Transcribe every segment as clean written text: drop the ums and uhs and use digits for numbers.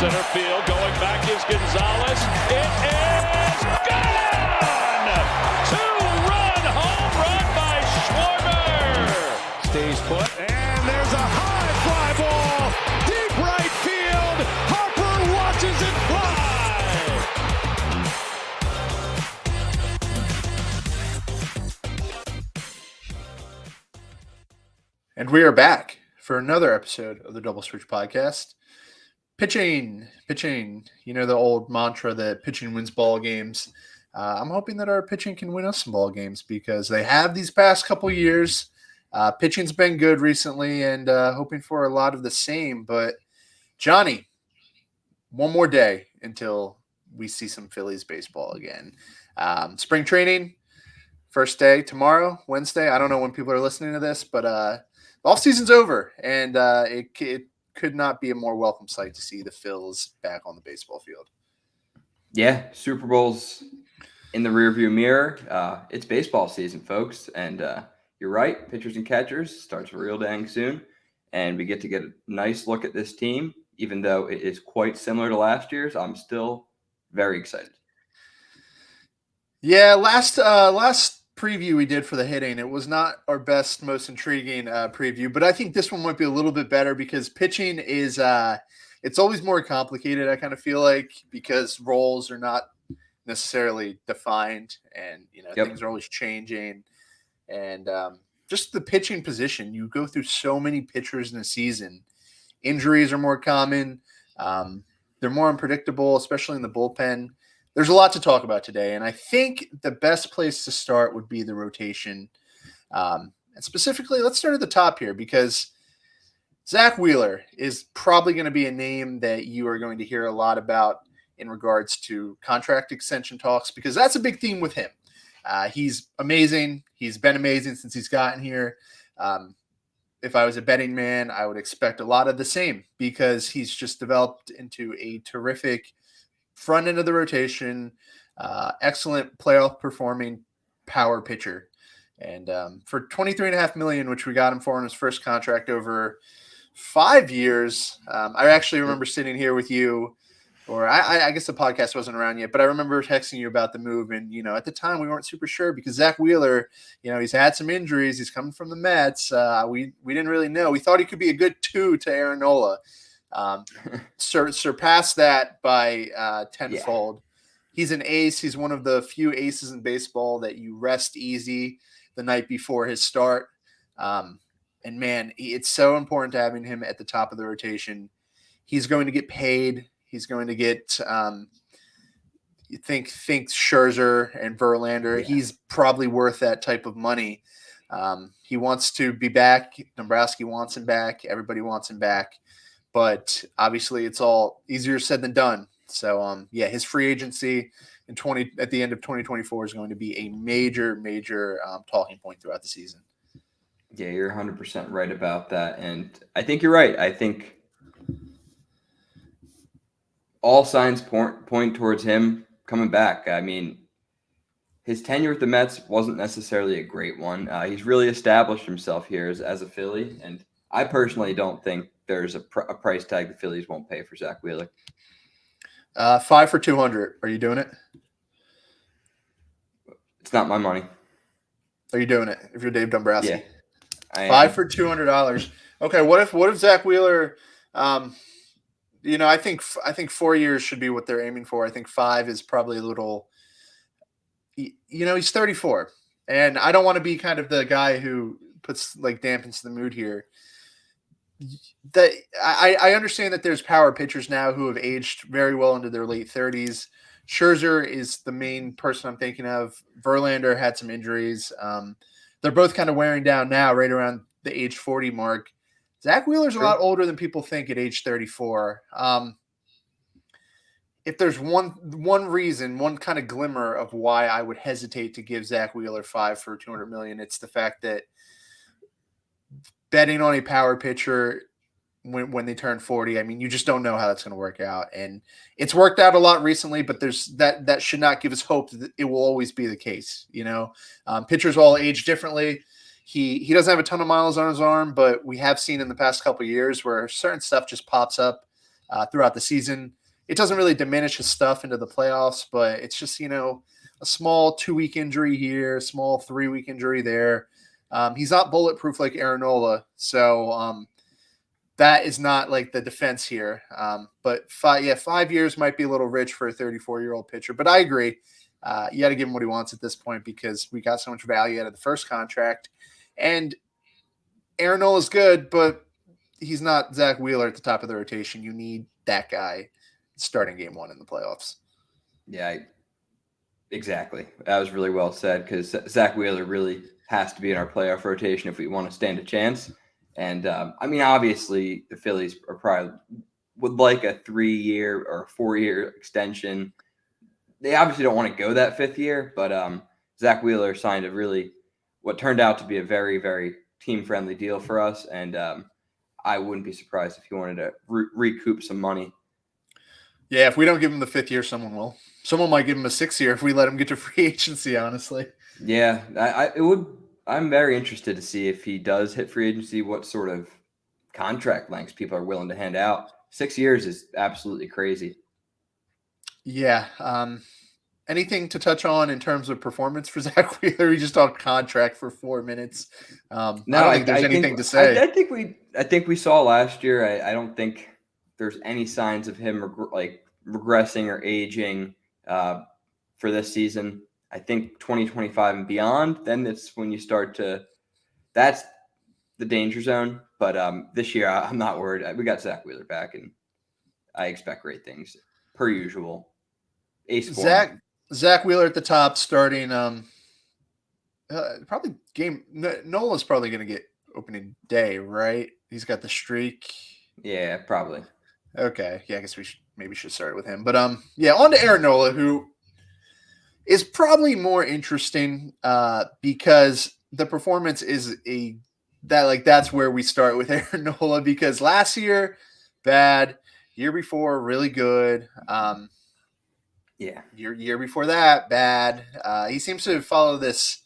center field. Going back is Gonzalez. It is gone! Two-run home run by Schwarber. Stays put, and there's a high fly ball. Deep right field. Harper watches it fly. And we are back for another episode of the Double Switch Podcast. Pitching. You know the old mantra that pitching wins ball games. I'm hoping that our pitching can win us some ball games because they have these past couple years. Pitching's been good recently and hoping for a lot of the same. But, Johnny, one more day until we see some Phillies baseball again. Spring training, first day tomorrow, Wednesday. I don't know when people are listening to this, but off season's over, and it could not be a more welcome sight to see the Phils back on the baseball field. Yeah, Super Bowl's in the rearview mirror. It's baseball season, folks, and you're right. Pitchers and catchers starts real dang soon, and we get to get a nice look at this team. Even though it is quite similar to last year's, I'm still very excited. Yeah, last preview we did for the hitting, it was not our best, most intriguing preview, but I think this one might be a little bit better because pitching is it's always more complicated, I kind of feel like, because roles are not necessarily defined and things are always changing, and just the pitching position, you go through so many pitchers in a season. Injuries are more common, they're more unpredictable, especially in the bullpen. There's a lot to talk about today, and I think the best place to start would be the rotation. And specifically, let's start at the top here because Zack Wheeler is probably going to be a name that you are going to hear a lot about in regards to contract extension talks because that's a big theme with him. He's amazing. He's been amazing since he's gotten here. If I was a betting man, I would expect a lot of the same because he's just developed into a terrific front end of the rotation, excellent playoff performing power pitcher. And for $23.5 million, which we got him for in his first contract over 5 years, I actually remember sitting here with you, or I guess the podcast wasn't around yet, but I remember texting you about the move. And, at the time we weren't super sure because Zack Wheeler, he's had some injuries. He's coming from the Mets. We didn't really know. We thought he could be a good 2 to Aaron Nola. Surpassed that by tenfold. He's an ace. He's one of the few aces in baseball that you rest easy the night before his start. And man, it's so important to having him at the top of the rotation. He's going to get paid. He's going to get, you think Scherzer and Verlander. Yeah. He's probably worth that type of money. He wants to be back. Dombrowski wants him back. Everybody wants him back. But obviously, it's all easier said than done. So, his free agency at the end of 2024 is going to be a major, major talking point throughout the season. Yeah, you're 100% right about that, and I think you're right. I think all signs point towards him coming back. I mean, his tenure with the Mets wasn't necessarily a great one. He's really established himself here as a Philly, and I personally don't think there's a price tag the Phillies won't pay for Zack Wheeler. 5 for $200. Are you doing it? It's not my money. Are you doing it? If you're Dave Dombrowski, yeah, I 5 am. for $200. Okay, what if Zack Wheeler? I think 4 years should be what they're aiming for. I think 5 is probably a little. He's 34, and I don't want to be kind of the guy who puts dampens the mood here. That I understand that there's power pitchers now who have aged very well into their late 30s. Scherzer is the main person I'm thinking of. Verlander had some injuries. They're both kind of wearing down now, right around the age 40 mark. Zack Wheeler's a lot older than people think at age 34. If there's one reason, one kind of glimmer of why I would hesitate to give Zack Wheeler 5 for $200 million, it's the fact that betting on a power pitcher when they turn 40, I mean, you just don't know how that's going to work out. And it's worked out a lot recently, but there's that should not give us hope that it will always be the case. Pitchers all age differently. He doesn't have a ton of miles on his arm, but we have seen in the past couple of years where certain stuff just pops up throughout the season. It doesn't really diminish his stuff into the playoffs, but it's just, a small 2-week injury here, small 3-week injury there. He's not bulletproof like Aaron Nola, so that is not like the defense here. But 5 years might be a little rich for a 34-year-old pitcher. But I agree. You got to give him what he wants at this point because we got so much value out of the first contract. And Aaron Nola is good, but he's not Zack Wheeler at the top of the rotation. You need that guy starting game one in the playoffs. Yeah, exactly. That was really well said because Zack Wheeler really has to be in our playoff rotation if we want to stand a chance. And obviously the Phillies are probably would like a 3-year or a 4-year extension. They obviously don't want to go that 5th year, but Zack Wheeler signed what turned out to be a very, very team-friendly deal for us. And I wouldn't be surprised if he wanted to recoup some money. Yeah, if we don't give him the 5th year, someone will. Someone might give him a 6th year if we let him get to free agency, honestly. Yeah, I'm very interested to see if he does hit free agency, what sort of contract lengths people are willing to hand out. 6 years is absolutely crazy. Yeah. Anything to touch on in terms of performance for Zack Wheeler? We just talked contract for 4 minutes. No, I don't think there's anything to say. I think we saw last year. I don't think there's any signs of him regressing or aging for this season. I think 2025 and beyond, then it's when you start that's the danger zone. But this year, I'm not worried. We got Zack Wheeler back, and I expect great things per usual. Ace form. Zack Wheeler at the top, starting probably game. Nola's probably going to get opening day, right? He's got the streak. Yeah, probably. Okay, yeah, I guess we should start with him. But on to Aaron Nola, who is probably more interesting because the performance is that's where we start with Aaron Nola, because last year bad, year before really good. Year before that bad. He seems to follow this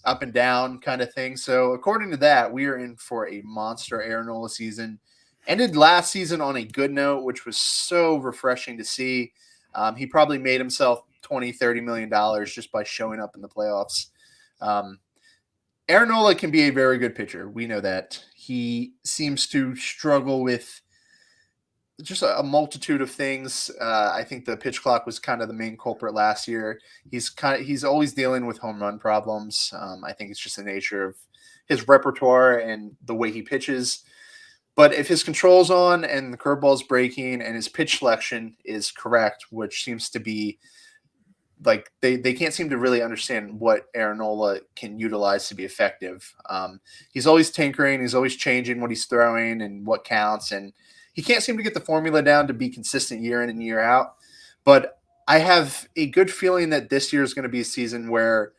up and down kind of thing. So according to that, we are in for a monster Aaron Nola season. Ended last season on a good note, which was so refreshing to see. He probably made himself $20-30 million just by showing up in the playoffs. Aaron Nola can be a very good pitcher. We know that. He seems to struggle with just a multitude of things. I think the pitch clock was kind of the main culprit last year. He's always dealing with home run problems. I think it's just the nature of his repertoire and the way he pitches. But if his control's on and the curveball's breaking and his pitch selection is correct, which seems to be like they can't seem to really understand what Aaron Nola can utilize to be effective. He's always tinkering. He's always changing what he's throwing and what counts. And he can't seem to get the formula down to be consistent year in and year out. But I have a good feeling that this year is going to be a season where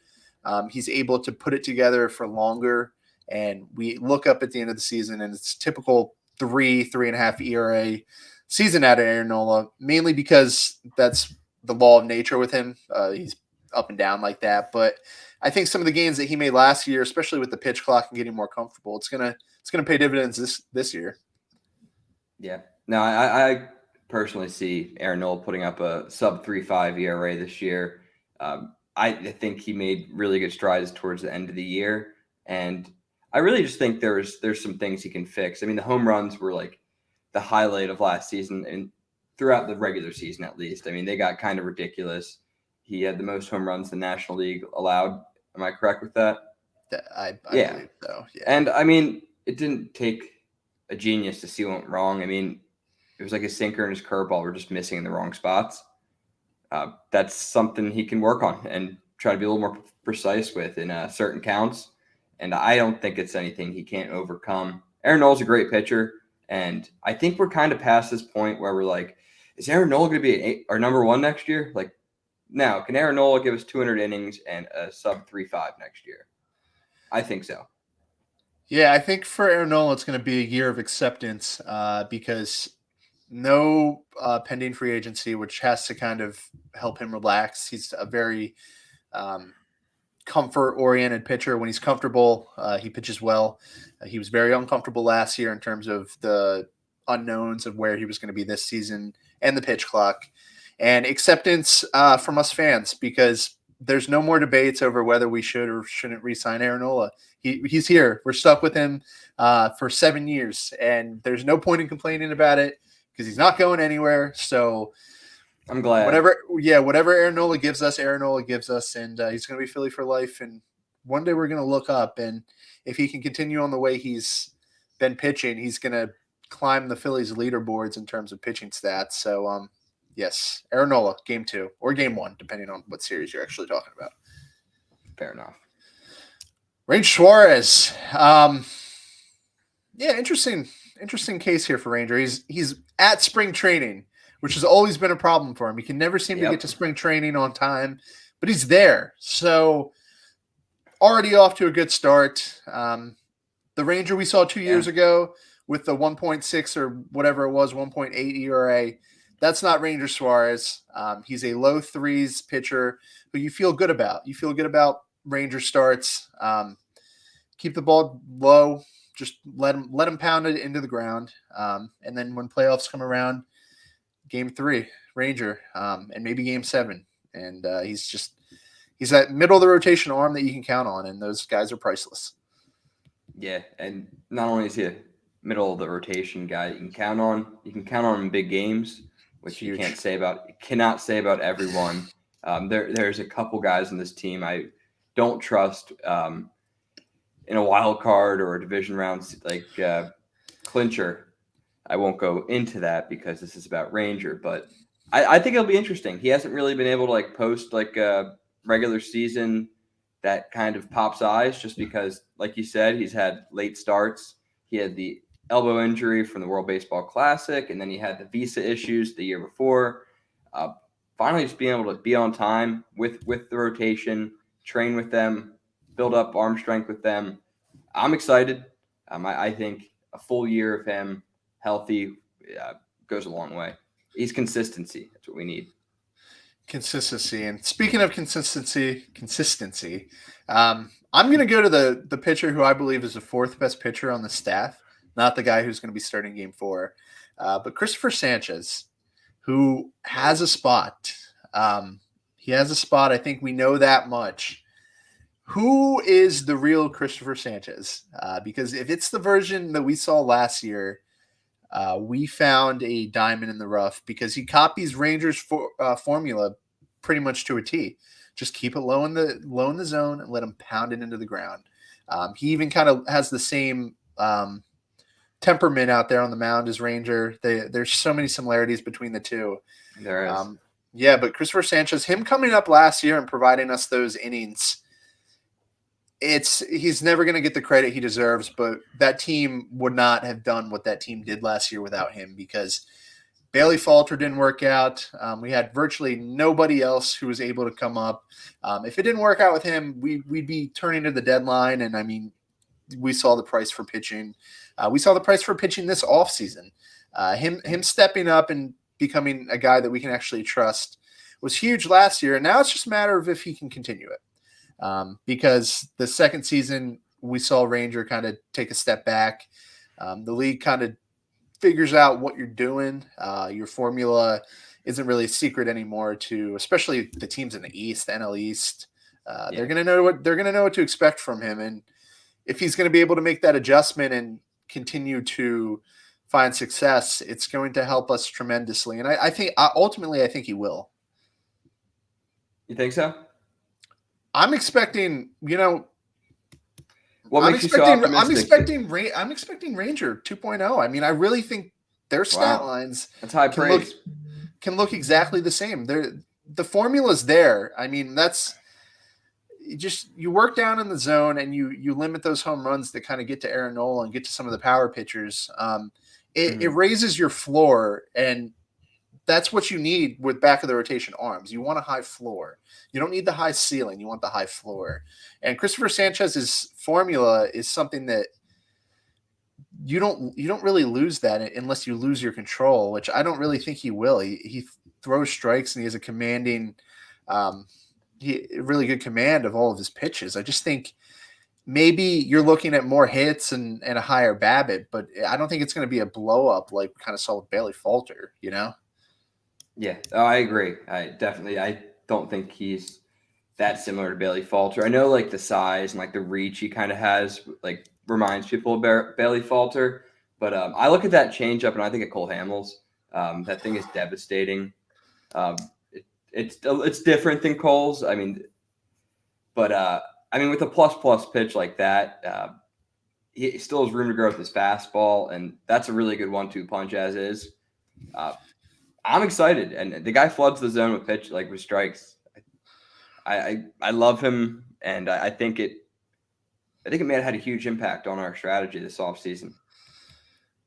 he's able to put it together for longer. And we look up at the end of the season and it's typical 3.5 ERA season out of Aaron Nola, mainly because that's the law of nature with him. He's up and down like that. But I think some of the gains that he made last year, especially with the pitch clock and getting more comfortable, it's gonna pay dividends this year. Yeah. No, I personally see Aaron Nola putting up a sub 3.5 ERA this year. I think he made really good strides towards the end of the year, and I really just think there's some things he can fix. I mean, the home runs were like the highlight of last season and throughout the regular season, at least. I mean, they got kind of ridiculous. He had the most home runs the National League allowed. Am I correct with that? I believe so. Yeah. And I mean, it didn't take a genius to see what went wrong. I mean, it was like his sinker and his curveball were just missing in the wrong spots. That's something he can work on and try to be a little more precise with in certain counts. And I don't think it's anything he can't overcome. Aaron Nola's a great pitcher, and I think we're kind of past this point where we're like, is Aaron Nola going to be our number one next year? Like, now, can Aaron Nola give us 200 innings and a sub 3.5 next year? I think so. Yeah, I think for Aaron Nola, it's going to be a year of acceptance because no pending free agency, which has to kind of help him relax. He's a very comfort-oriented pitcher. When he's comfortable, he pitches well. He was very uncomfortable last year in terms of the unknowns of where he was going to be this season and the pitch clock, and acceptance from us fans, because there's no more debates over whether we should or shouldn't re-sign Aaron Nola. He's here. We're stuck with him for 7 years, and there's no point in complaining about it because he's not going anywhere. So I'm glad. Whatever Aaron Nola gives us, and he's going to be Philly for life. And one day we're going to look up, and if he can continue on the way he's been pitching, he's going to climb the Phillies leaderboards in terms of pitching stats. So, yes, Aaron Nola, game 2 or game 1, depending on what series you're actually talking about. Fair enough. Ranger Suarez. Interesting case here for Ranger. He's at spring training, which has always been a problem for him. He can never seem to get to spring training on time, but he's there. So already off to a good start. The Ranger we saw 2 years ago with the 1.6 or whatever it was, 1.8 ERA, that's not Ranger Suarez. He's a low threes pitcher who you feel good about. You feel good about Ranger starts. Keep the ball low. Just let him pound it into the ground. And then when playoffs come around, game 3, Ranger, and maybe game 7. And he's that middle of the rotation arm that you can count on, and those guys are priceless. Yeah, and not only is he a middle of the rotation guy you can count on him in big games, which you cannot say about everyone. There's a couple guys in this team I don't trust in a wild card or a division round like clincher. I won't go into that because this is about Ranger, but I think it'll be interesting. He hasn't really been able to post a regular season that kind of pops eyes, just because, like you said, he's had late starts. He had the elbow injury from the World Baseball Classic, and then he had the visa issues the year before. Finally, just being able to be on time with the rotation, train with them, build up arm strength with them. I'm excited. I think a full year of him healthy goes a long way. He's consistency. That's what we need. Consistency. And speaking of consistency, I'm going to go to the pitcher who I believe is the 4th best pitcher on the staff, not the guy who's going to be starting game 4, but Christopher Sanchez, who has a spot. He has a spot. I think we know that much. Who is the real Christopher Sanchez? Because if it's the version that we saw last year, we found a diamond in the rough, because he copies Rangers formula pretty much to a T. Just keep it low in the zone and let him pound it into the ground. He even kind of has the same temperament out there on the mound as Ranger. There's so many similarities between the two. There is. But Christopher Sanchez, him coming up last year and providing us those innings, he's never going to get the credit he deserves, but that team would not have done what that team did last year without him, because Bailey Falter didn't work out. We had virtually nobody else who was able to come up. If it didn't work out with him, we'd be turning to the deadline. And I mean, we saw the price for pitching. We saw the price for pitching this offseason. Him stepping up and becoming a guy that we can actually trust was huge last year. And now it's just a matter of if he can continue it. Because the second season we saw Ranger kind of take a step back. The league kind of figures out what you're doing. Your formula isn't really a secret anymore to, especially the teams in the East, the NL East. They're going to know what to expect from him. And if he's going to be able to make that adjustment and continue to find success, it's going to help us tremendously. And I think ultimately he will. You think so? I'm expecting, what makes you so optimistic? I'm expecting Ranger 2.0. I mean, I really think their stat lines that's high praise. Can look exactly the same. The formula's there. I mean, that's just, you work down in the zone and you limit those home runs that kind of get to Aaron Nola and get to some of the power pitchers. It raises your floor, and that's what you need with back of the rotation arms. You want a high floor. You don't need the high ceiling. You want the high floor. And Christopher Sanchez's formula is something that you don't really lose that unless you lose your control, which I don't really think he will. He throws strikes, and he has a commanding, really good command of all of his pitches. I just think maybe you're looking at more hits and a higher BABIP, but I don't think it's going to be a blow up like we kind of saw with Bailey Falter, you know? Yeah, I agree. I don't think he's that similar to Bailey Falter. I know like the size and like the reach he kind of has, like reminds people of Bailey Falter. But I look at that changeup and I think of Cole Hamels. That thing is devastating. It's different than Cole's. I mean, but with a plus pitch like that, he still has room to grow with his fastball, and that's a really good 1-2 punch as is. I'm excited, and the guy floods the zone with strikes. I love him, and I think it may have had a huge impact on our strategy this offseason.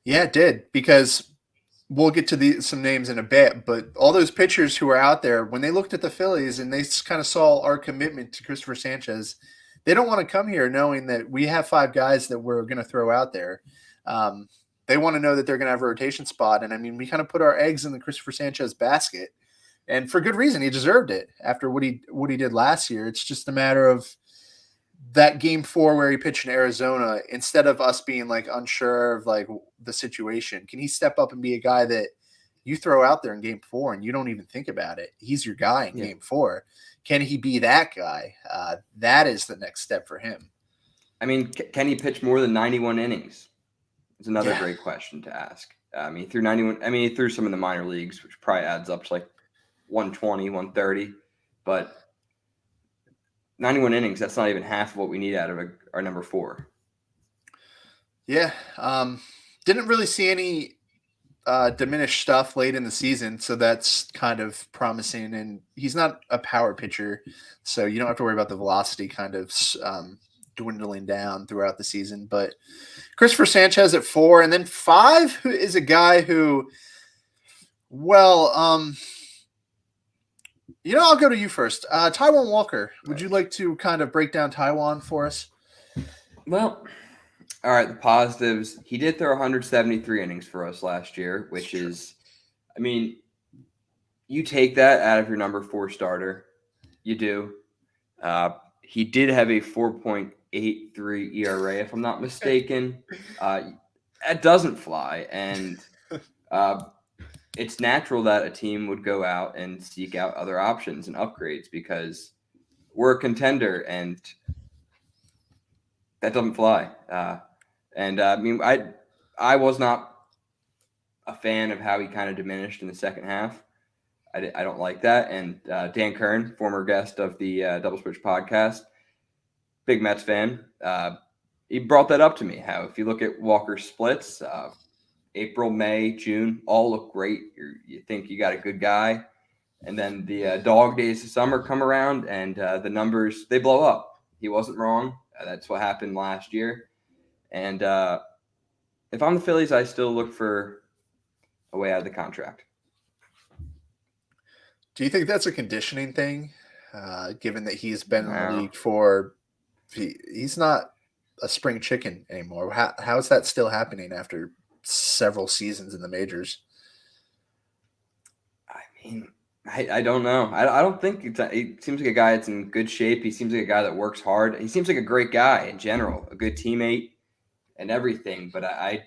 Yeah, it did, because we'll get to some names in a bit, but all those pitchers who are out there, when they looked at the Phillies and they kind of saw our commitment to Christopher Sanchez, they don't want to come here knowing that we have 5 guys that we're going to throw out there. They want to know that they're going to have a rotation spot. And I mean, we kind of put our eggs in the Christopher Sanchez basket, and for good reason. He deserved it after what he did last year. It's just a matter of that game 4 where he pitched in Arizona, instead of us being like unsure of like the situation, can he step up and be a guy that you throw out there in game 4 and you don't even think about it? He's your guy in game 4. Can he be that guy? That is the next step for him. I mean, can he pitch more than 91 innings? It's another great question to ask. He threw 91. I mean, he threw some in the minor leagues, which probably adds up to like 120, 130. But 91 innings, that's not even half of what we need out of our number 4. Yeah. Didn't really see any diminished stuff late in the season, so that's kind of promising. And he's not a power pitcher, so you don't have to worry about the velocity kind of dwindling down throughout the season. But Christopher Sanchez at 4, and then 5, who is a guy who, I'll go to you first. Taijuan Walker. Would you like to kind of break down Taijuan for us? Well, all right, the positives. He did throw 173 innings for us last year, which is, I mean, you take that out of your number 4 starter. You do. He did have a 4.83 ERA, if I'm not mistaken. That doesn't fly, and it's natural that a team would go out and seek out other options and upgrades because we're a contender, and that doesn't fly. I was not a fan of how he kind of diminished in the second half. I don't like that. And Dan Kern, former guest of the Double Switch podcast, big Mets fan, he brought that up to me, how if you look at Walker's splits, April, May, June, all look great. You think you got a good guy. And then the dog days of summer come around, and the numbers, they blow up. He wasn't wrong. That's what happened last year. And if I'm the Phillies, I still look for a way out of the contract. Do you think that's a conditioning thing, given that he's been in the league for he's not a spring chicken anymore? How is that still happening after several seasons in the majors? I mean, I don't know. I don't think he seems like a guy that's in good shape. He seems like a guy that works hard. He seems like a great guy in general, a good teammate and everything. But I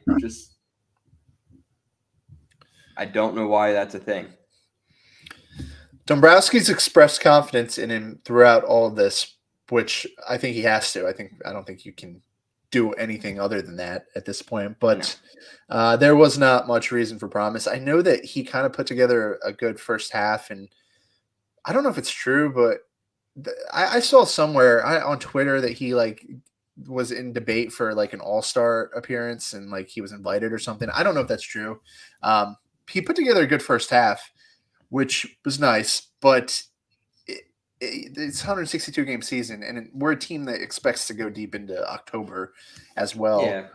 don't know why that's a thing. Dombrowski's expressed confidence in him throughout all of this, which I think he has to. I don't think you can do anything other than that at this point. But there was not much reason for promise. I know that he kind of put together a good first half, and I don't know if it's true, but I saw somewhere on Twitter that he was in debate for an all-star appearance, and he was invited or something. I don't know if that's true. He put together a good first half, which was nice, but it's 162 game season, and we're a team that expects to go deep into October as well. Yeah.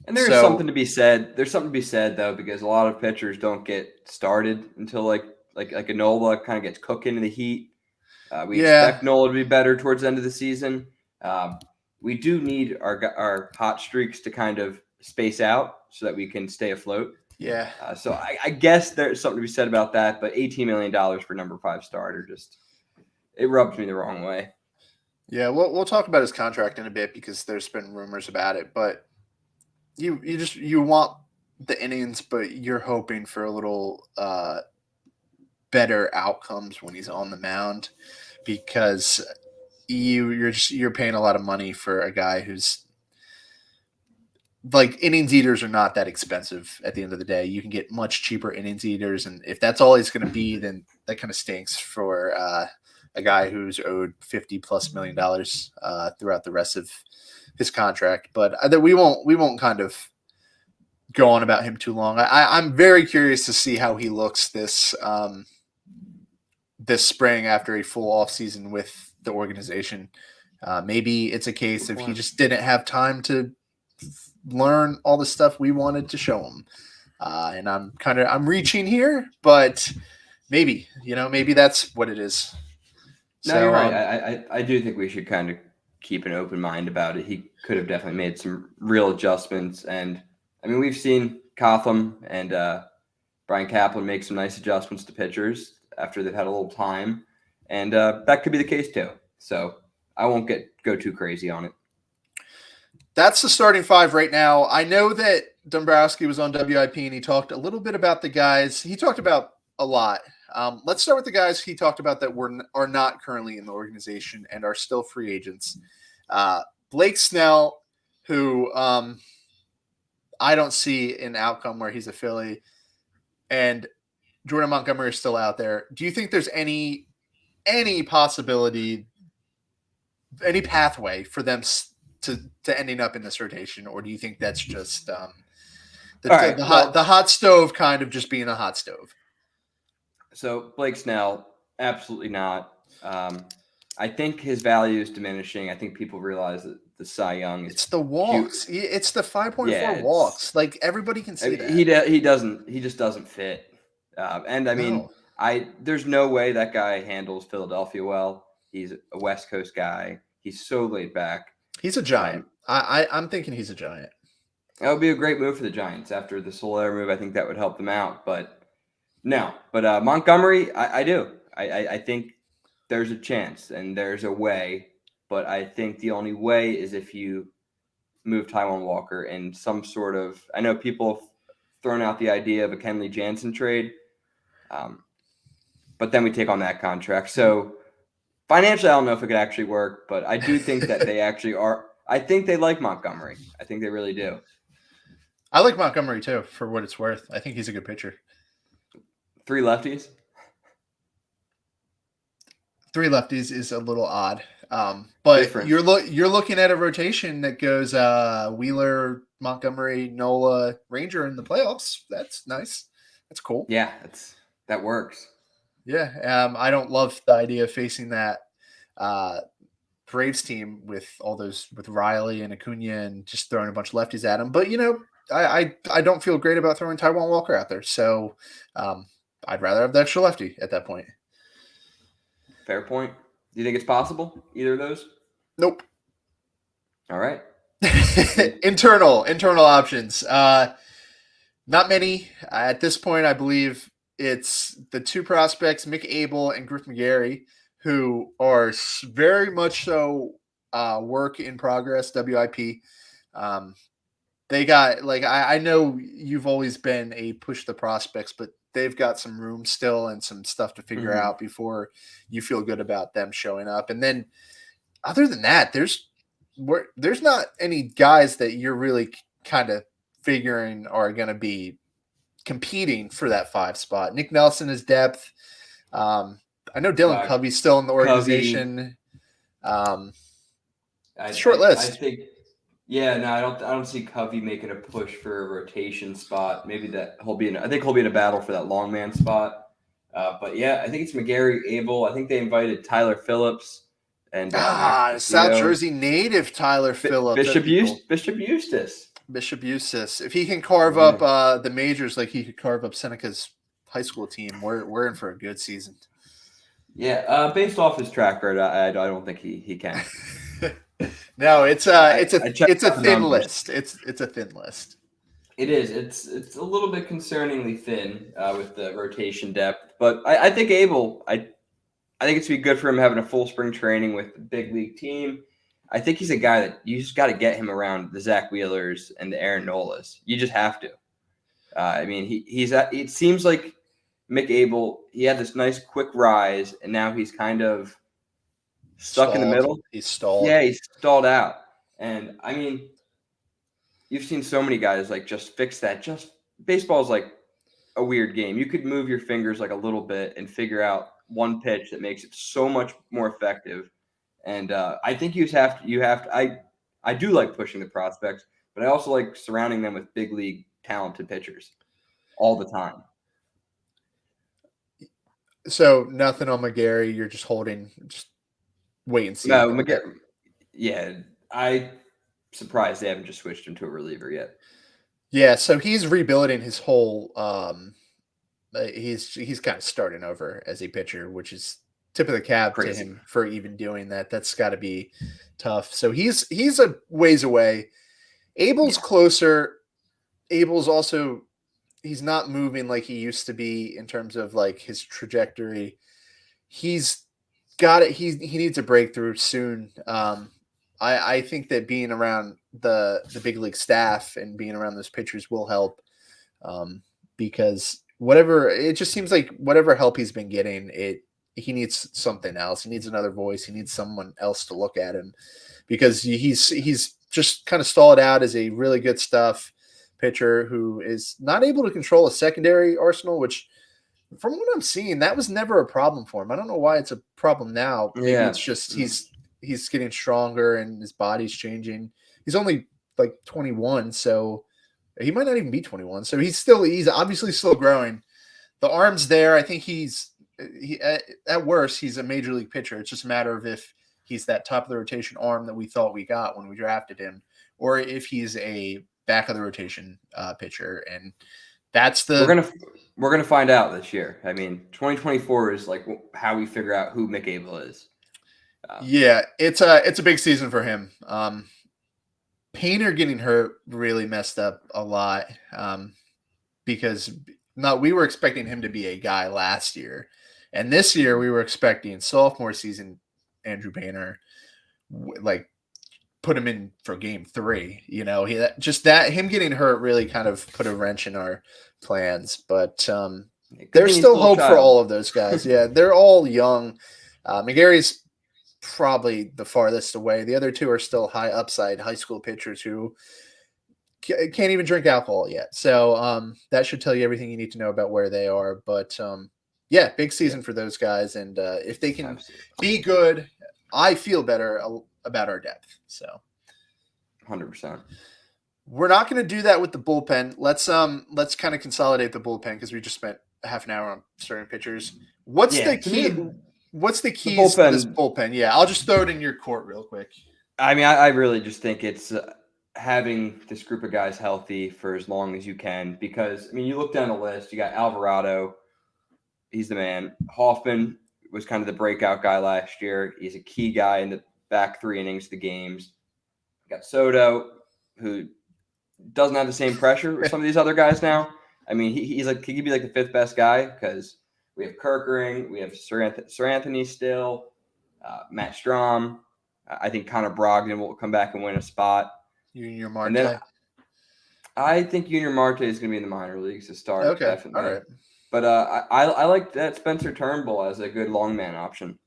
And there's something to be said. There's something to be said though, because a lot of pitchers don't get started until like a Nola kind of gets cooked into the heat. We expect Nola to be better towards the end of the season. We do need our hot streaks to kind of space out so that we can stay afloat. Yeah. So I guess there's something to be said about that, but $18 million for number 5 starter, it rubs me the wrong way. Yeah, we'll talk about his contract in a bit because there's been rumors about it. But you want the innings, but you're hoping for a little better outcomes when he's on the mound because you're paying a lot of money for a guy who's like innings eaters are not that expensive at the end of the day. You can get much cheaper innings eaters, and if that's all he's going to be, then that kind of stinks for a guy who's owed $50+ million throughout the rest of his contract. But we won't kind of go on about him too long. I'm very curious to see how he looks this spring after a full off season with the organization. Maybe it's a case of he just didn't have time to learn all the stuff we wanted to show him. And I'm reaching here, but maybe that's what it is. No, you're right. I do think we should kind of keep an open mind about it. He could have definitely made some real adjustments. And I mean, we've seen Cotham and Brian Kaplan make some nice adjustments to pitchers after they've had a little time. And that could be the case too. So I won't go too crazy on it. That's the starting five right now. I know that Dombrowski was on WIP and he talked a little bit about the guys. He talked about a lot. Let's start with the guys he talked about that are not currently in the organization and are still free agents. Blake Snell, who I don't see an outcome where he's a Philly, and Jordan Montgomery is still out there. Do you think there's any possibility, any pathway for them to ending up in this rotation, or do you think that's just the hot stove kind of just being a hot stove? So Blake Snell, absolutely not. I think his value is diminishing. I think people realize that the Cy Young is. It's the walks. It's the 5.4 walks. Like everybody can see that. He doesn't. He just doesn't fit. And I mean, there's no way that guy handles Philadelphia well. He's a West Coast guy. He's so laid back. He's a giant. I'm thinking he's a giant. That would be a great move for the Giants after the Soler move. I think that would help them out. But no. But Montgomery, I do. I think there's a chance and there's a way. But I think the only way is if you move Taijuan Walker in some sort of – I know people have thrown out the idea of a Kenley Jansen trade. But then we take on that contract. So financially, I don't know if it could actually work, but I do think that they actually are. I think they like Montgomery. I think they really do. I like Montgomery too, for what it's worth. I think he's a good pitcher. 3 lefties? 3 lefties is a little odd. But different. You're looking at a rotation that goes Wheeler, Montgomery, Nola, Ranger in the playoffs. That's nice. That's cool. Yeah, that works. Yeah, I don't love the idea of facing that Braves team with Riley and Acuna and just throwing a bunch of lefties at him. But I don't feel great about throwing Taijuan Walker out there. So I'd rather have the extra lefty at that point. Fair point. Do you think it's possible? Either of those? Nope. All right. Internal options. Not many at this point. I believe it's the 2 prospects, Mick Abel and Griff McGarry, who are very much so work in progress, WIP. They got, I know you've always been a push the prospects, but they've got some room still and some stuff to figure out before you feel good about them showing up. And then other than that, there's not any guys that you're really kind of figuring are going to be competing for that 5 spot. Nick Nelson is depth. I know Dylan Covey's still in the organization. Short list. I think, I don't see Covey making a push for a rotation spot. Maybe that he'll be in a battle for that long man spot. But yeah, I think it's McGarry, Abel. I think they invited Tyler Phillips and South Jersey native Tyler Phillips. Bishop Eustace. If he can carve up the majors like he could carve up Seneca's high school team, we're in for a good season. Yeah, based off his track record, I don't think he can. No, it's a thin list. It's a thin list. It is. It's a little bit concerningly thin with the rotation depth, but I think Abel. I think it's be good for him having a full spring training with the big league team. I think he's a guy that you just got to get him around the Zack Wheelers and the Aaron Nolas. You just have to. I mean, it seems like Mick Abel, he had this nice quick rise, and now he's kind of stuck in the middle. He's stalled. Yeah, he's stalled out. And I mean, you've seen so many guys like just fix that. Just baseball is like a weird game. You could move your fingers like a little bit and figure out one pitch that makes it so much more effective. And I think you have to. I do like pushing the prospects, but I also like surrounding them with big league talented pitchers all the time. So nothing on McGarry. You're just wait and see. No, McGarry. Yeah, I'm surprised they haven't just switched him to a reliever yet. Yeah, so he's rebuilding his whole. He's kind of starting over as a pitcher, which is tip of the cap to him for even doing that. That's got to be tough. So he's a ways away. Abel's closer. Abel's also, he's not moving like he used to be in terms of like his trajectory. He's got it. He needs a breakthrough soon. I think that being around the big league staff and being around those pitchers will help, because it just seems like whatever help he's been getting, he needs something else. He needs another voice. He needs someone else to look at him, because he's just kind of stalled out as a really good stuff pitcher who is not able to control a secondary arsenal, which from what I'm seeing, that was never a problem for him. I don't know why it's a problem now. Maybe it's just he's getting stronger and his body's changing. He's only like 21, so he might not even be 21. So he's obviously still growing. The arm's there. I think at worst, he's a major league pitcher. It's just a matter of if he's that top of the rotation arm that we thought we got when we drafted him, or if he's a back of the rotation pitcher. And that's we're gonna find out this year. I mean, 2024 is like how we figure out who Mick Abel is. Yeah, it's a big season for him. Painter getting hurt really messed up a lot, because we were expecting him to be a guy last year, and this year we were expecting sophomore season Andrew Painter, like put him in for game 3. You know, him getting hurt really kind of put a wrench in our plans. But there's still hope for all of those guys. Yeah, they're all young. McGarry's probably the farthest away. The other two are still high upside high school pitchers who can't even drink alcohol yet. So that should tell you everything you need to know about where they are. But yeah, big season for those guys. And if they can be good, I feel better about our depth. So 100%. We're not going to do that with the bullpen. Let's kind of consolidate the bullpen, because we just spent half an hour on starting pitchers. What's the key? What's the keys to this bullpen? Yeah, I'll just throw it in your court real quick. I mean, I really just think it's having this group of guys healthy for as long as you can, because, I mean, you look down the list, you got Alvarado. He's the man. Hoffman was kind of the breakout guy last year. He's a key guy in the back 3 innings of the games. You got Soto, who doesn't have the same pressure as some of these other guys now. I mean, he could be like the 5th best guy, because we have Kerkering, we have Sir Anthony still, Matt Strom. I think Connor Brogdon will come back and win a spot. Junior Marte. And then I think Junior Marte is going to be in the minor leagues to start. Okay, definitely. all right. But I like that Spencer Turnbull as a good long man option.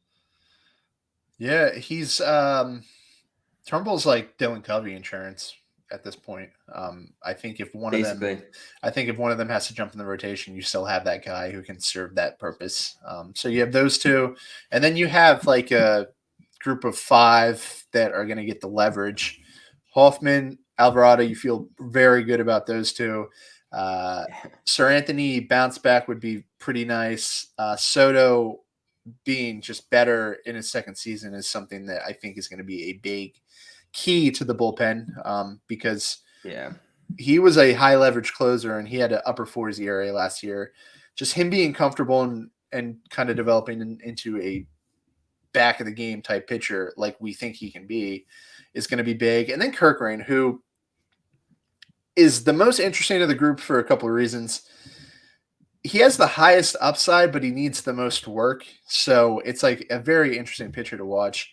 Yeah, he's Turnbull's like Dylan Covey insurance at this point. I think if one of them has to jump in the rotation, you still have that guy who can serve that purpose. So you have those two, and then you have like a group of 5 that are going to get the leverage. Hoffman, Alvarado, you feel very good about those two. Sir Anthony bounce back would be pretty nice. Soto being just better in his second season is something that I think is going to be a big key to the bullpen, because he was a high leverage closer and he had an upper 4s ERA last year. Just him being comfortable and kind of developing into a back of the game type pitcher like we think he can be is going to be big. And then Kerkering, who is the most interesting of the group for a couple of reasons. he has the highest upside, but he needs the most work. So it's like a very interesting pitcher to watch.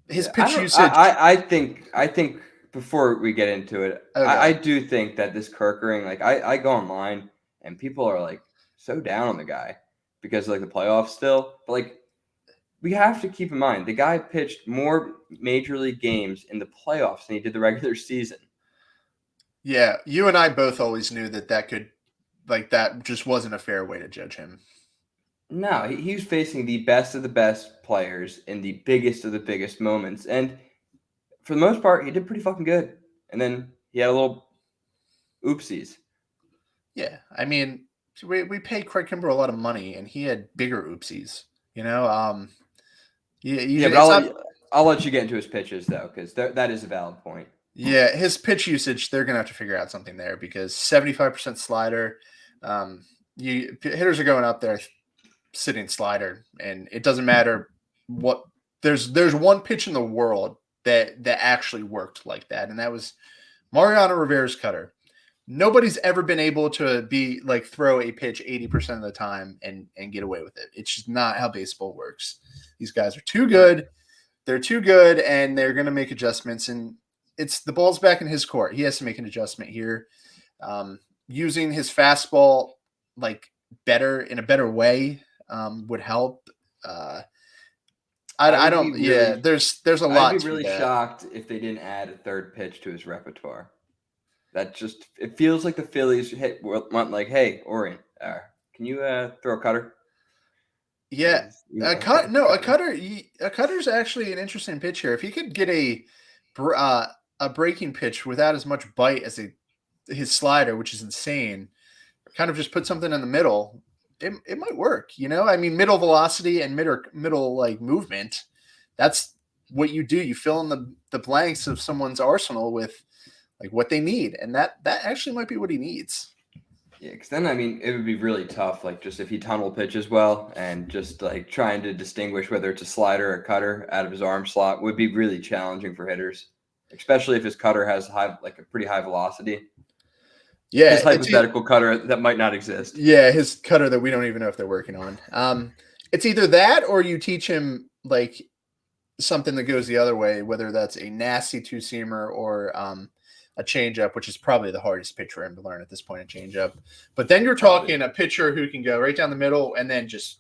His pitch usage. I think before we get into it, Okay. I do think that this Kerkering, like I go online and people are like so down on the guy because like the playoffs still, but like we have to keep in mind the guy pitched more major league games in the playoffs than he did the regular season. Yeah, you and I both always knew that just wasn't a fair way to judge him. No, he was facing the best of the best players in the biggest of the biggest moments. And for the most part, he did pretty fucking good. And then he had a little oopsies. Yeah, I mean, we paid Craig Kimbrell a lot of money, and he had bigger oopsies. But I'll let you get into his pitches, though, because that is a valid point. Yeah, his pitch usage, they're going to have to figure out something there because 75% slider. Hitters are going up there sitting slider, and it doesn't matter what. There's one pitch in the world that actually worked like that, and that was Mariano Rivera's cutter. Nobody's ever been able to throw a pitch 80% of the time and get away with it. It's just not how baseball works. These guys are too good. They're too good, and they're going to make adjustments. And it's the ball's back in his court. He has to make an adjustment here. Using his fastball in a better way would help. I don't. Yeah, there's a lot. I'd be really shocked if they didn't add a third pitch to his repertoire. It feels like the Phillies want like, hey, Orion, can you throw a cutter? Yeah, a cutter's actually an interesting pitch here. If he could get a breaking pitch without as much bite as his slider, which is insane, kind of just put something in the middle, it might work. I mean, middle velocity and middle movement. That's what you do. You fill in the blanks of someone's arsenal with what they need, and that actually might be what he needs. Yeah, because then I mean it would be really tough, just if he tunnel pitches well and just trying to distinguish whether it's a slider or a cutter out of his arm slot would be really challenging for hitters, especially if his cutter has a pretty high velocity. Yeah, his hypothetical cutter that might not exist. Yeah, his cutter that we don't even know if they're working on. It's either that or you teach him something that goes the other way, whether that's a nasty two-seamer or a changeup, which is probably the hardest pitch for him to learn at this point, a changeup. But then you're talking a pitcher who can go right down the middle and then just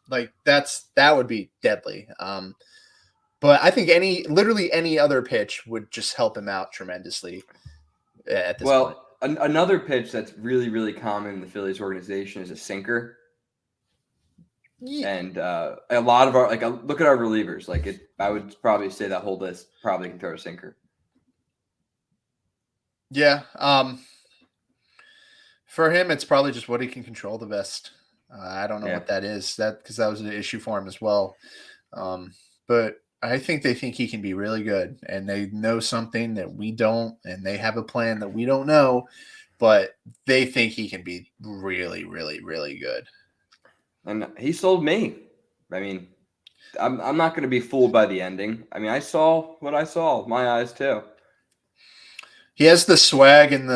that would be deadly. But I think literally any other pitch would just help him out tremendously at this point. Another pitch that's really, really common in the Phillies organization is a sinker. Yeah. And a lot of our look at our relievers. I would probably say that whole list probably can throw a sinker. Yeah. For him, it's probably just what he can control the best. I don't know what that is. Because that was an issue for him as well. But I think they think he can be really good, and they know something that we don't, and they have a plan that we don't know, but they think he can be really, really, really good. And he sold me. I mean, I'm not going to be fooled by the ending. I mean, I saw what I saw with my eyes too. He has the swag and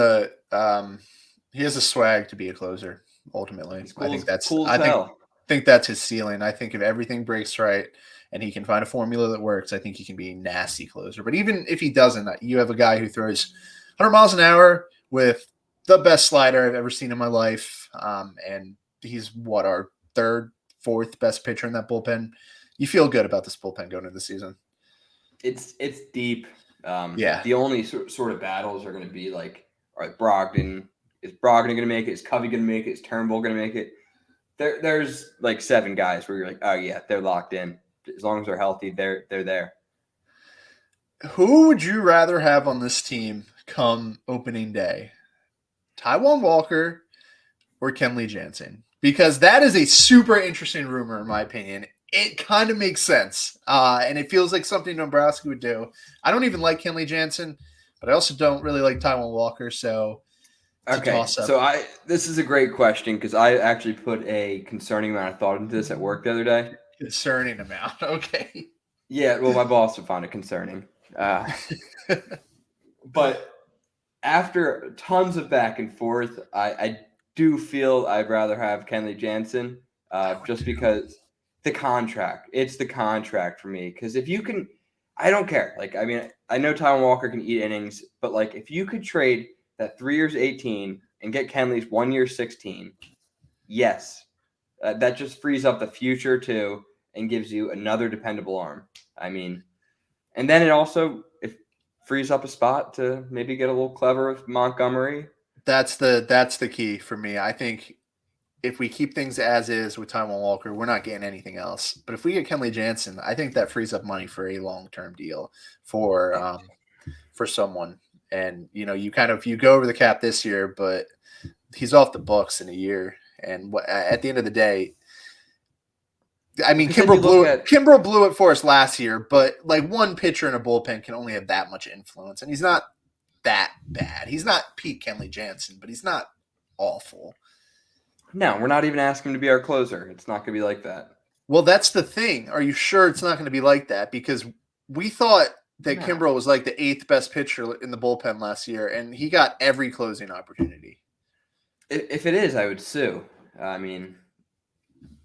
he has the swag to be a closer. Ultimately, cool, I think that's cool. I think that's his ceiling. I think if everything breaks right and he can find a formula that works, I think he can be a nasty closer. But even if he doesn't, you have a guy who throws 100 miles an hour with the best slider I've ever seen in my life, and he's our third, fourth best pitcher in that bullpen. You feel good about this bullpen going into the season. It's deep. Yeah. The only sort of battles are going to be all right, Brogdon. Is Brogdon going to make it? Is Covey going to make it? Is Turnbull going to make it? There's 7 guys where you're like, oh yeah, they're locked in. As long as they're healthy, they're there. Who would you rather have on this team come opening day? Taijuan Walker or Kenley Jansen? Because that is a super interesting rumor, in my opinion. It kind of makes sense, and it feels like something Dombrowski would do. I don't even like Kenley Jansen, but I also don't really like Taijuan Walker, so okay. So this is a great question because I actually put a concerning amount of thought into this at work the other day. Concerning amount, okay. Yeah, well, my boss would find it concerning. But after tons of back and forth, I do feel I'd rather have Kenley Jansen just because the contract. It's the contract for me. Because if you can – I don't care. Like, I mean, I know Taijuan Walker can eat innings, but, like, if you could trade that 3 years 18 and get Kenley's 1 year 16, yes. That just frees up the future, too, and gives you another dependable arm. I mean – and then it frees up a spot to maybe get a little clever with Montgomery. That's the key for me. I think if we keep things as is with Taijuan Walker, we're not getting anything else. But if we get Kenley Jansen, I think that frees up money for a long-term deal for someone. And you go over the cap this year, but he's off the books in a year. And at the end of the day, I mean, Kimbrel blew it for us last year, but like one pitcher in a bullpen can only have that much influence, and he's not that bad. He's not peak Kenley Jansen, but he's not awful. No, we're not even asking him to be our closer. It's not going to be like that. Well, that's the thing. Are you sure it's not going to be like that? Because we thought that Kimbrel was like the 8th best pitcher in the bullpen last year, and he got every closing opportunity. If it is, I would sue. I mean,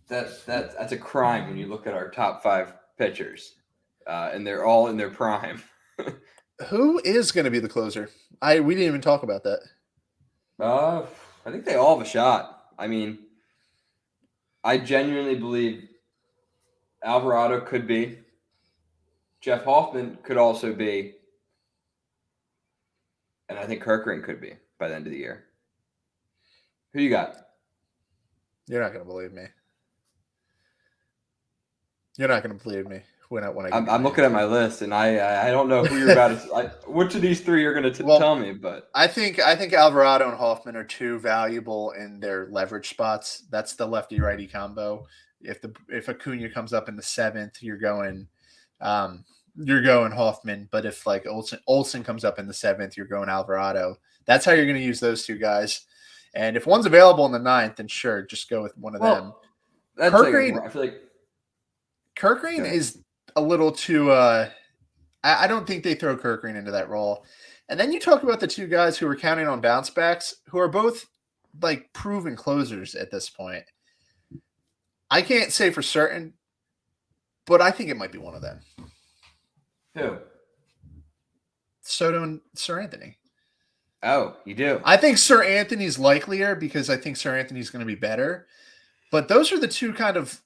that's a crime when you look at our top 5 pitchers, and they're all in their prime. Who is going to be the closer? We didn't even talk about that. I think they all have a shot. I mean, I genuinely believe Alvarado could be. Jeff Hoffman could also be. And I think Kerkering could be by the end of the year. Who you got? You're not going to believe me. You're not going to believe me when I I'm looking at my list, and I don't know who you're about to. Which of these 3 you're going to tell me? But I think Alvarado and Hoffman are too valuable in their leverage spots. That's the lefty righty combo. If Acuna comes up in the 7th, you're going Hoffman. But if like Olsen comes up in the 7th, you're going Alvarado. That's how you're going to use those two guys. And if one's available in the 9th, then sure, just go with one of them. That's I feel like Kerkering is a little too I don't think they throw Kerkering into that role. And then you talk about the two guys who are counting on bounce backs, who are both like proven closers at this point. I can't say for certain, but I think it might be one of them. Who? Soto and Sir Anthony. Oh, you do? I think Sir Anthony's likelier because I think Sir Anthony's going to be better. But those are the two kind of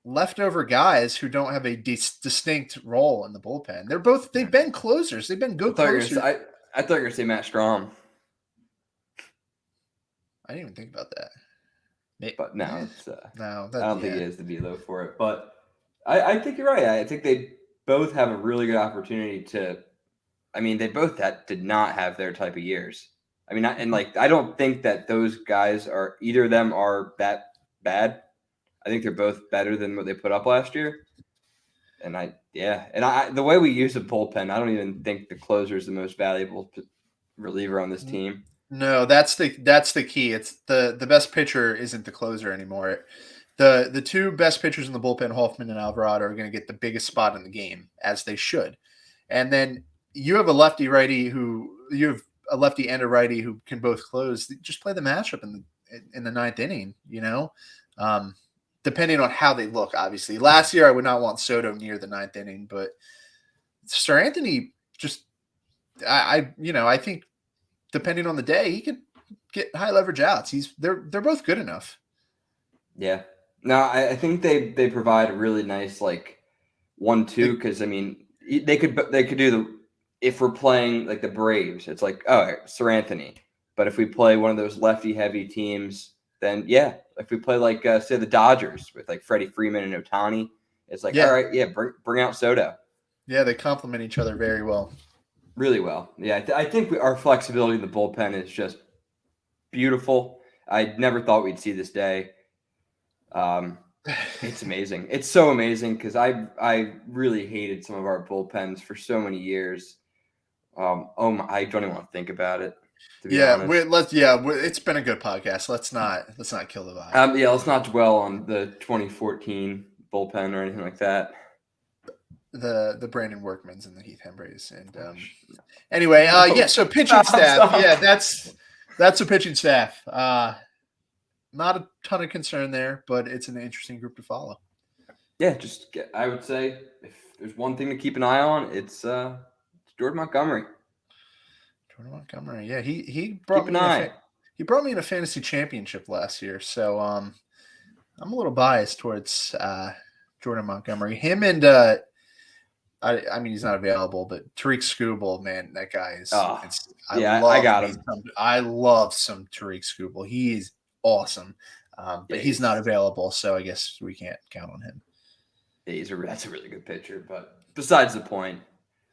leftover guys who don't have a distinct role in the bullpen. They've been closers. They've been good closers. I thought you were going to say Matt Strom. I didn't even think about that. But no, no. I don't think he is the velo for it. But I think you're right. I think they both have a really good opportunity to. I mean, they both did not have their type of years. I mean, I don't think that those guys either of them are that bad. I think they're both better than what they put up last year. And the way we use the bullpen, I don't even think the closer is the most valuable reliever on this team. No, that's the key. It's the best pitcher isn't the closer anymore. The two best pitchers in the bullpen, Hoffman and Alvarado, are going to get the biggest spot in the game, as they should. And then you have a lefty and a righty who can both close. Just play the matchup in the 9th inning, depending on how they look, obviously. Last year, I would not want Soto near the 9th inning, but Sir Anthony I think depending on the day, he could get high leverage outs. They're both good enough. Yeah. No, I think they provide a really nice 1-2 because I mean they could do if we're playing like the Braves, it's like, all right, Sir Anthony. But if we play one of those lefty heavy teams, then yeah, if we play like say the Dodgers with like Freddie Freeman and Ohtani, it's like, all right, yeah, bring out Soto. Yeah, they complement each other very well. Really well. Yeah, I think our flexibility in the bullpen is just beautiful. I never thought we'd see this day. It's amazing. It's so amazing because I really hated some of our bullpens for so many years. I don't even want to think about it. To be honest. It's been a good podcast. Let's not kill the vibe. Let's not dwell on the 2014 bullpen or anything like that. The Brandon Workmans and the Heath Hembrays. And anyway, so pitching staff. Stop. Yeah, that's the pitching staff. not a ton of concern there, but it's an interesting group to follow. Yeah, I would say if there's one thing to keep an eye on, it's Jordan Montgomery. Jordan Montgomery, yeah, he brought Keep an me eye. he brought me in a fantasy championship last year, so I'm a little biased towards Jordan Montgomery. Him and I mean he's not available, but Tariq Skubal, man, that guy is. I got him. I love some Tariq Skubal. He is awesome, but he's not available, so I guess we can't count on him. Yeah, that's a really good pitcher, but besides the point.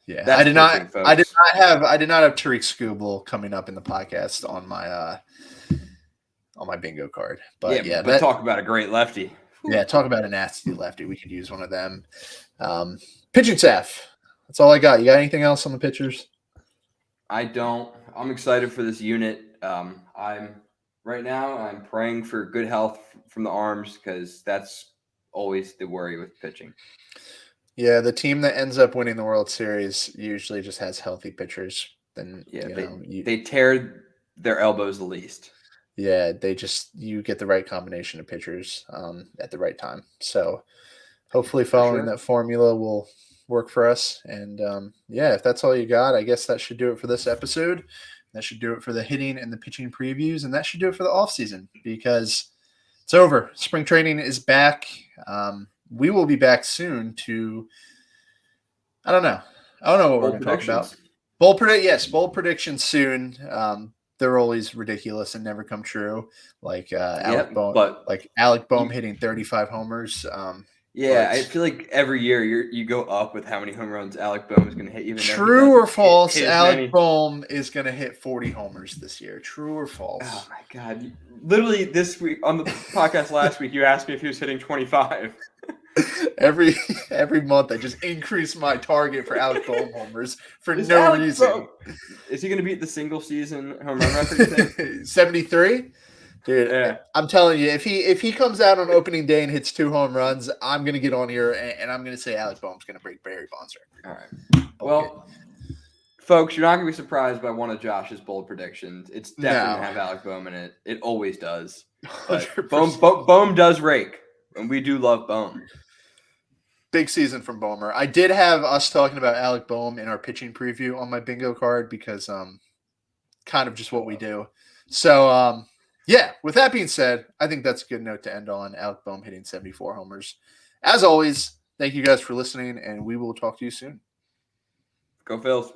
Yeah, I did not have Tariq Skubal coming up in the podcast on my bingo card. But but talk about a great lefty. Yeah, talk about a nasty lefty. We could use one of them. Pitching staff. That's all I got. You got anything else on the pitchers? I don't. I'm excited for this unit. I'm praying for good health from the arms because that's always the worry with pitching. Yeah, the team that ends up winning the World Series usually just has healthy pitchers. Then they tear their elbows the least. Yeah, you get the right combination of pitchers at the right time. So hopefully following that formula will work for us. And if that's all you got, I guess that should do it for this episode. That should do it for the hitting and the pitching previews. And that should do it for the offseason because it's over. Spring training is back. We will be back soon to, I don't know what we're going to talk about. Bold predictions soon. They're always ridiculous and never come true. Like Alec Boehm hitting 35 homers. I feel like every year you go up with how many home runs Alec Boehm is going to hit. Even true or false? Alec Boehm is going to hit 40 homers this year. True or false? Oh my God! Literally this week on the podcast last week, you asked me if he was hitting 25. Every month, I just increase my target for Alec Boehm homers for no reason. Is he going to beat the single season home run record? You think? 73? Dude, yeah. I'm telling you, if he comes out on opening day and hits 2 home runs, I'm gonna get on here and I'm gonna say Alec Boehm's gonna break Barry Bonds' record. All right. Well, folks, you're not gonna be surprised by one of Josh's bold predictions. It's definitely gonna have Alec Boehm in it. It always does. Boehm does rake, and we do love Boehm. Big season from Boehmer. I did have us talking about Alec Boehm in our pitching preview on my bingo card because kind of just what we do. So with that being said, I think that's a good note to end on. Alec Boehm hitting 74 homers. As always, thank you guys for listening, and we will talk to you soon. Go Phils.